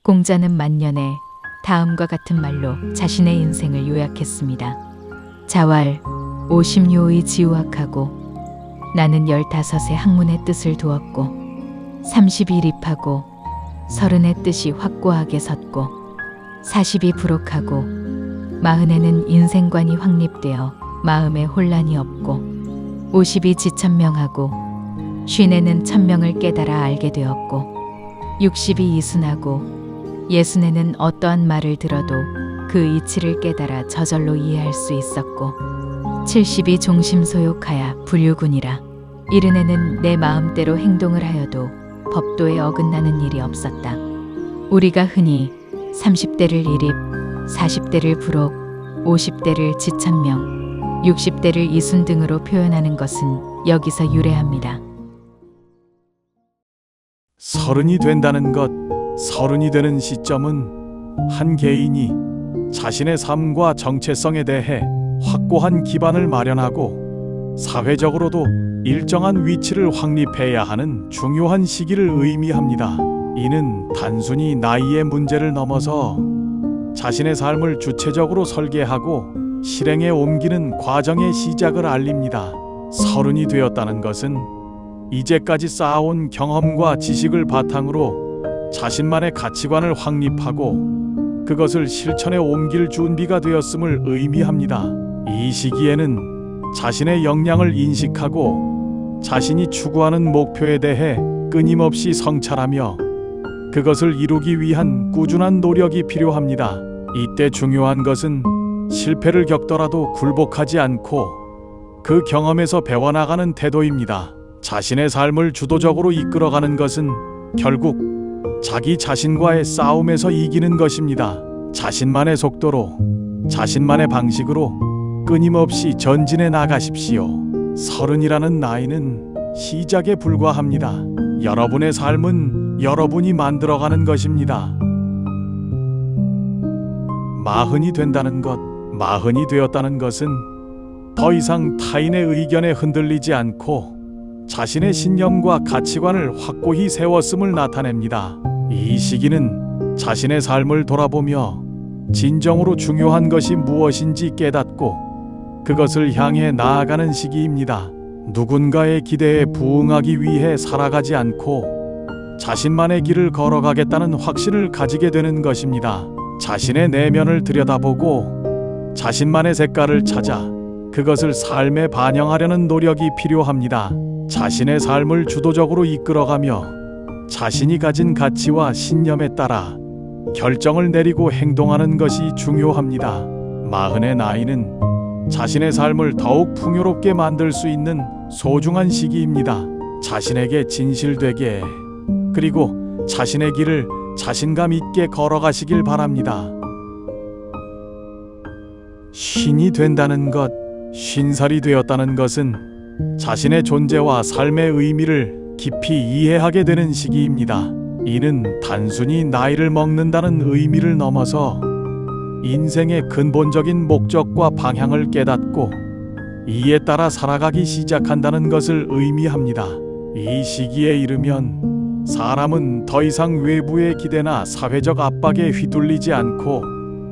공자는 만년에 다음과 같은 말로 자신의 인생을 요약했습니다. 자왈 50료의 지우학하고 나는 15의 학문의 뜻을 두었고 30이 입하고 30의 뜻이 확고하게 섰고 40이 부록하고 40에는 인생관이 확립되어 마음에 혼란이 없고 50이 지천명하고 50에는 천명을 깨달아 알게 되었고 60이 이순하고 60에는 어떠한 말을 들어도 그 이치를 깨달아 저절로 이해할 수 있었고 70이 종심소욕하야 불유군이라 70에는 내 마음대로 행동을 하여도 법도에 어긋나는 일이 없었다. 우리가 흔히 30대를 일입, 40대를 부록, 50대를 지천명, 60대를 이순 등으로 표현하는 것은 여기서 유래합니다. 서른이 된다는 것, 서른이 되는 시점은 한 개인이 자신의 삶과 정체성에 대해 확고한 기반을 마련하고 사회적으로도 일정한 위치를 확립해야 하는 중요한 시기를 의미합니다. 이는 단순히 나이의 문제를 넘어서 자신의 삶을 주체적으로 설계하고 실행에 옮기는 과정의 시작을 알립니다. 서른이 되었다는 것은 이제까지 쌓아온 경험과 지식을 바탕으로 자신만의 가치관을 확립하고 그것을 실천에 옮길 준비가 되었음을 의미합니다. 이 시기에는 자신의 역량을 인식하고 자신이 추구하는 목표에 대해 끊임없이 성찰하며 그것을 이루기 위한 꾸준한 노력이 필요합니다. 이때 중요한 것은 실패를 겪더라도 굴복하지 않고 그 경험에서 배워나가는 태도입니다. 자신의 삶을 주도적으로 이끌어가는 것은 결국 자기 자신과의 싸움에서 이기는 것입니다. 자신만의 속도로, 자신만의 방식으로 끊임없이 전진해 나가십시오. 서른이라는 나이는 시작에 불과합니다. 여러분의 삶은 여러분이 만들어가는 것입니다. 마흔이 된다는 것, 마흔이 되었다는 것은 더 이상 타인의 의견에 흔들리지 않고 자신의 신념과 가치관을 확고히 세웠음을 나타냅니다. 이 시기는 자신의 삶을 돌아보며 진정으로 중요한 것이 무엇인지 깨닫고 그것을 향해 나아가는 시기입니다. 누군가의 기대에 부응하기 위해 살아가지 않고 자신만의 길을 걸어가겠다는 확신을 가지게 되는 것입니다. 자신의 내면을 들여다보고 자신만의 색깔을 찾아 그것을 삶에 반영하려는 노력이 필요합니다. 자신의 삶을 주도적으로 이끌어가며 자신이 가진 가치와 신념에 따라 결정을 내리고 행동하는 것이 중요합니다. 마흔의 나이는 자신의 삶을 더욱 풍요롭게 만들 수 있는 소중한 시기입니다. 자신에게 진실되게 그리고 자신의 길을 자신감 있게 걸어가시길 바랍니다. 쉰이 된다는 것, 50살이 되었다는 것은 자신의 존재와 삶의 의미를 깊이 이해하게 되는 시기입니다. 이는 단순히 나이를 먹는다는 의미를 넘어서 인생의 근본적인 목적과 방향을 깨닫고 이에 따라 살아가기 시작한다는 것을 의미합니다. 이 시기에 이르면 사람은 더 이상 외부의 기대나 사회적 압박에 휘둘리지 않고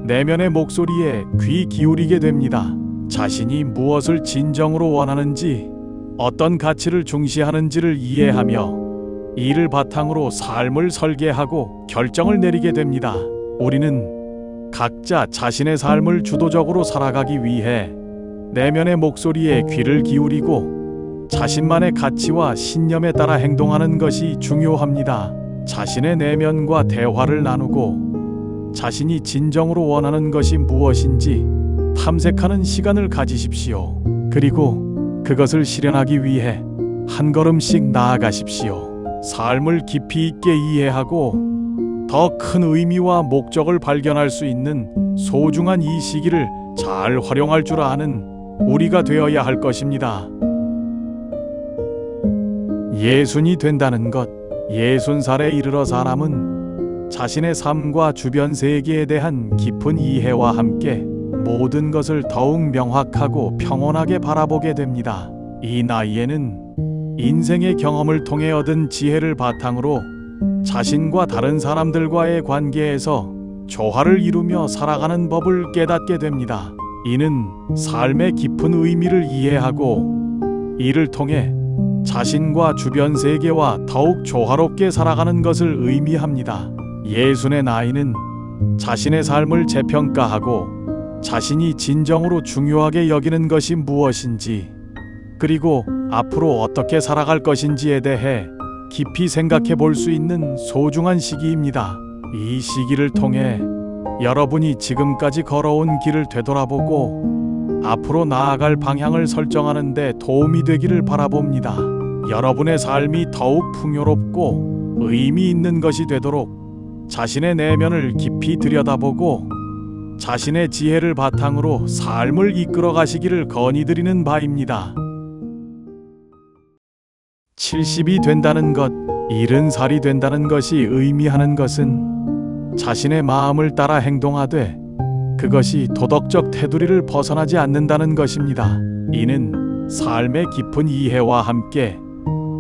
내면의 목소리에 귀 기울이게 됩니다. 자신이 무엇을 진정으로 원하는지, 어떤 가치를 중시하는지를 이해하며 이를 바탕으로 삶을 설계하고 결정을 내리게 됩니다. 우리는 각자 자신의 삶을 주도적으로 살아가기 위해 내면의 목소리에 귀를 기울이고 자신만의 가치와 신념에 따라 행동하는 것이 중요합니다. 자신의 내면과 대화를 나누고 자신이 진정으로 원하는 것이 무엇인지 탐색하는 시간을 가지십시오. 그리고 그것을 실현하기 위해 한 걸음씩 나아가십시오. 삶을 깊이 있게 이해하고 더 큰 의미와 목적을 발견할 수 있는 소중한 이 시기를 잘 활용할 줄 아는 우리가 되어야 할 것입니다. 예순이 된다는 것, 60살에 이르러 사람은 자신의 삶과 주변 세계에 대한 깊은 이해와 함께 모든 것을 더욱 명확하고 평온하게 바라보게 됩니다. 이 나이에는 인생의 경험을 통해 얻은 지혜를 바탕으로 자신과 다른 사람들과의 관계에서 조화를 이루며 살아가는 법을 깨닫게 됩니다. 이는 삶의 깊은 의미를 이해하고 이를 통해 자신과 주변 세계와 더욱 조화롭게 살아가는 것을 의미합니다. 예순의 나이는 자신의 삶을 재평가하고 자신이 진정으로 중요하게 여기는 것이 무엇인지, 그리고 앞으로 어떻게 살아갈 것인지에 대해 깊이 생각해 볼 수 있는 소중한 시기입니다. 이 시기를 통해 여러분이 지금까지 걸어온 길을 되돌아보고 앞으로 나아갈 방향을 설정하는 데 도움이 되기를 바라봅니다. 여러분의 삶이 더욱 풍요롭고 의미 있는 것이 되도록 자신의 내면을 깊이 들여다보고 자신의 지혜를 바탕으로 삶을 이끌어 가시기를 건의드리는 바입니다. 70이 된다는 것, 70살이 된다는 것이 의미하는 것은 자신의 마음을 따라 행동하되 그것이 도덕적 테두리를 벗어나지 않는다는 것입니다. 이는 삶의 깊은 이해와 함께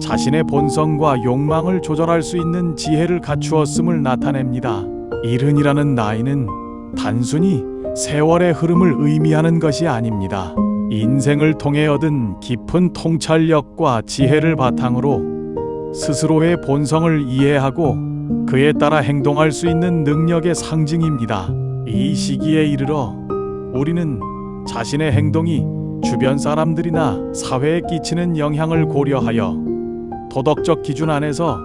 자신의 본성과 욕망을 조절할 수 있는 지혜를 갖추었음을 나타냅니다. 70이라는 나이는 단순히 세월의 흐름을 의미하는 것이 아닙니다. 인생을 통해 얻은 깊은 통찰력과 지혜를 바탕으로 스스로의 본성을 이해하고 그에 따라 행동할 수 있는 능력의 상징입니다. 이 시기에 이르러 우리는 자신의 행동이 주변 사람들이나 사회에 끼치는 영향을 고려하여 도덕적 기준 안에서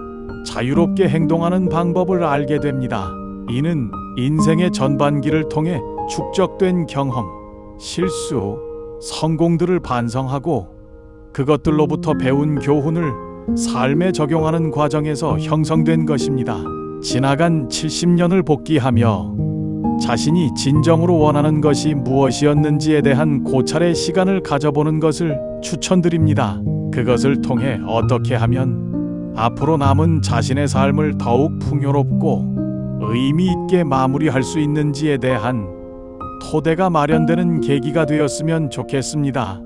자유롭게 행동하는 방법을 알게 됩니다. 이는 인생의 전반기를 통해 축적된 경험, 실수, 성공들을 반성하고 그것들로부터 배운 교훈을 삶에 적용하는 과정에서 형성된 것입니다. 지나간 70년을 복귀하며 자신이 진정으로 원하는 것이 무엇이었는지에 대한 고찰의 시간을 가져보는 것을 추천드립니다. 그것을 통해 어떻게 하면 앞으로 남은 자신의 삶을 더욱 풍요롭고 의미 있게 마무리할 수 있는지에 대한 토대가 마련되는 계기가 되었으면 좋겠습니다.